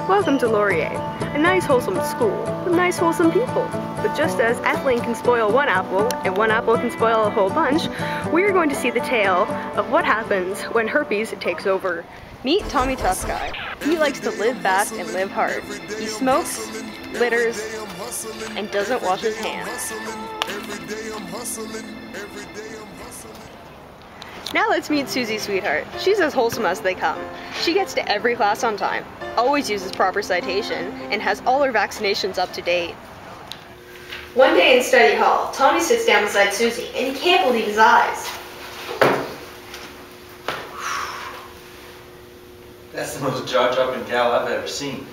Welcome to Laurier, a nice wholesome school with nice wholesome people. But just as ethylene can spoil one apple and one apple can spoil a whole bunch, we're going to see the tale of what happens when herpes takes over. Meet Tommy Toughguy. He likes to live fast and live hard. He smokes, litters, and doesn't wash his hands. Now let's meet Susie Sweetheart. She's as wholesome as they come. She gets to every class on time, always uses proper citation, and has all her vaccinations up to date. One day in study hall, Tommy sits down beside Susie, and he can't believe his eyes. That's the most jaw-dropping gal I've ever seen.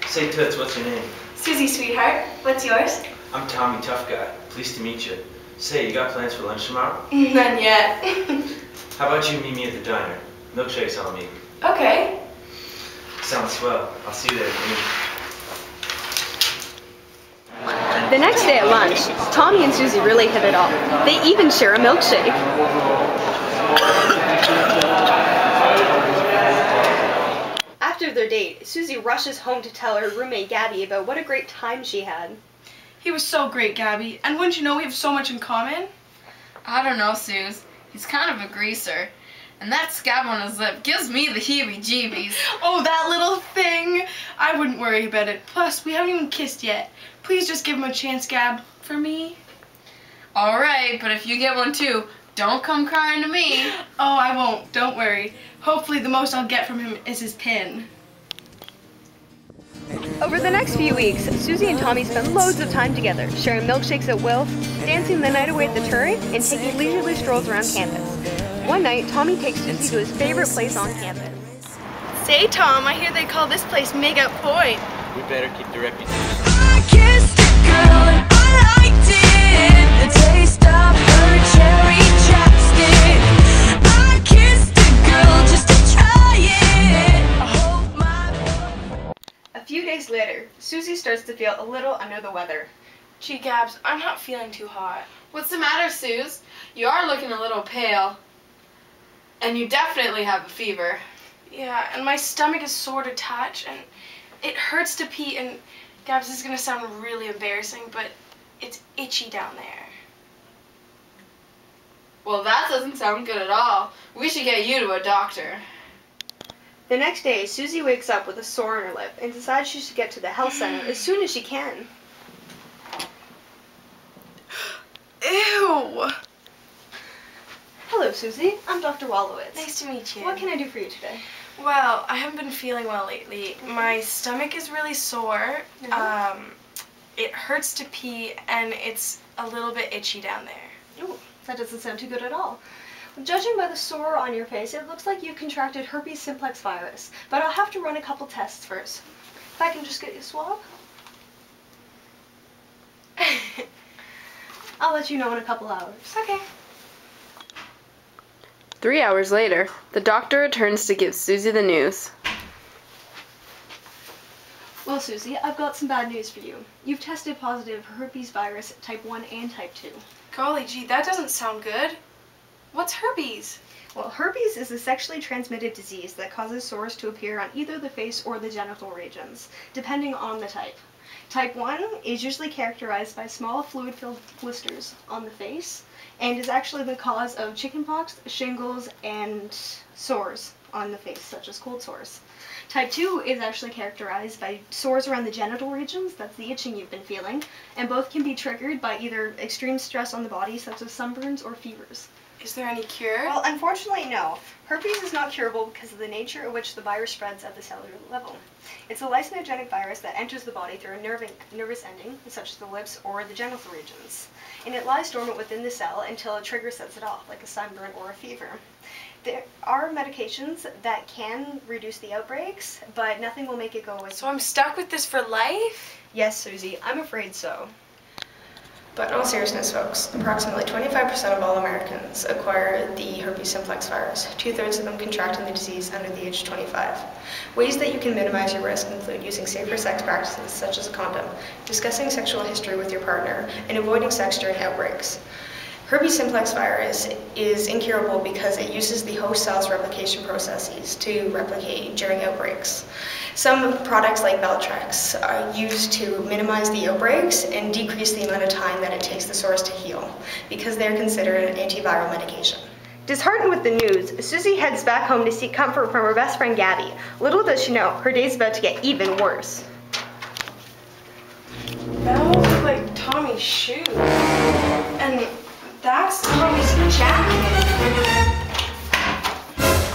Say, Toots, what's your name? Susie Sweetheart. What's yours? I'm Tommy Toughguy. Pleased to meet you. Say, you got plans for lunch tomorrow? None yet. How about you meet me at the diner? Milkshakes on me. Okay. Sounds swell. I'll see you there. The next day at lunch, Tommy and Susie really hit it off. They even share a milkshake. After their date, Susie rushes home to tell her roommate Gabby about what a great time she had. He was so great, Gabby. And wouldn't you know we have so much in common? I don't know, Suze. He's kind of a greaser. And that scab on his lip gives me the heebie-jeebies. Oh, that little thing. I wouldn't worry about it. Plus, we haven't even kissed yet. Please just give him a chance, Gab. For me. Alright, but if you get one too, don't come crying to me. Oh, I won't. Don't worry. Hopefully the most I'll get from him is his pin. Over the next few weeks, Susie and Tommy spend loads of time together, sharing milkshakes at will, dancing the night away at the turret, and taking leisurely strolls around campus. One night, Tommy takes Susie to his favorite place on campus. Say, Tom, I hear they call this place Make-Up Point. We better keep the reputation. I kissed a girl and I liked it. The taste of her cherry chapstick. I kissed a girl just to try it. I hope my... A few days later, Susie starts to feel a little under the weather. Gee, Gabs, I'm not feeling too hot. What's the matter, Suze? You are looking a little pale. And you definitely have a fever. Yeah, and my stomach is sore to touch, and it hurts to pee, and Gabs, this is going to sound really embarrassing, but it's itchy down there. Well, that doesn't sound good at all. We should get you to a doctor. The next day, Susie wakes up with a sore on her lip and decides she should get to the health center as soon as she can. Ew! Hello, Susie. I'm Dr. Wallowitz. Nice to meet you. What can I do for you today? Well, I haven't been feeling well lately. My stomach is really sore. It hurts to pee, and it's a little bit itchy down there. Ooh, that doesn't sound too good at all. Judging by the sore on your face, it looks like you've contracted herpes simplex virus, but I'll have to run a couple tests first. If I can just get you a swab? I'll let you know in a couple hours. Okay. 3 hours later, the doctor returns to give Susie the news. Well, Susie, I've got some bad news for you. You've tested positive for herpes virus type 1 and type 2. Golly gee, that doesn't sound good. What's herpes? Well, herpes is a sexually transmitted disease that causes sores to appear on either the face or the genital regions, depending on the type. Type 1 is usually characterized by small fluid-filled blisters on the face and is actually the cause of chickenpox, shingles, and sores on the face, such as cold sores. Type 2 is actually characterized by sores around the genital regions, that's the itching you've been feeling, and both can be triggered by either extreme stress on the body, such as sunburns or fevers. Is there any cure? Well, unfortunately, no. Herpes is not curable because of the nature at which the virus spreads at the cellular level. It's a lysogenic virus that enters the body through a nervous ending, such as the lips or the genital regions. And it lies dormant within the cell until a trigger sets it off, like a sunburn or a fever. There are medications that can reduce the outbreaks, but nothing will make it go away. So I'm stuck with this for life? Yes, Susie, I'm afraid so. But in all seriousness, folks, approximately 25% of all Americans acquire the herpes simplex virus. 2/3 of them contracting the disease under the age of 25. Ways that you can minimize your risk include using safer sex practices such as a condom, discussing sexual history with your partner, and avoiding sex during outbreaks. Herpes simplex virus is incurable because it uses the host cell's replication processes to replicate during outbreaks. Some products like Valtrex are used to minimize the outbreaks and decrease the amount of time that it takes the sores to heal because they're considered an antiviral medication. Disheartened with the news, Susie heads back home to seek comfort from her best friend Gabby. Little does she know, her day's about to get even worse. That almost looks like Tommy's shoes. And that's Tommy's jacket.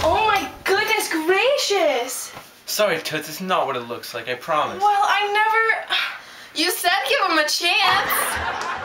Oh my goodness gracious! Sorry, Toots, it's not what it looks like, I promise. Well, I never... You said give him a chance.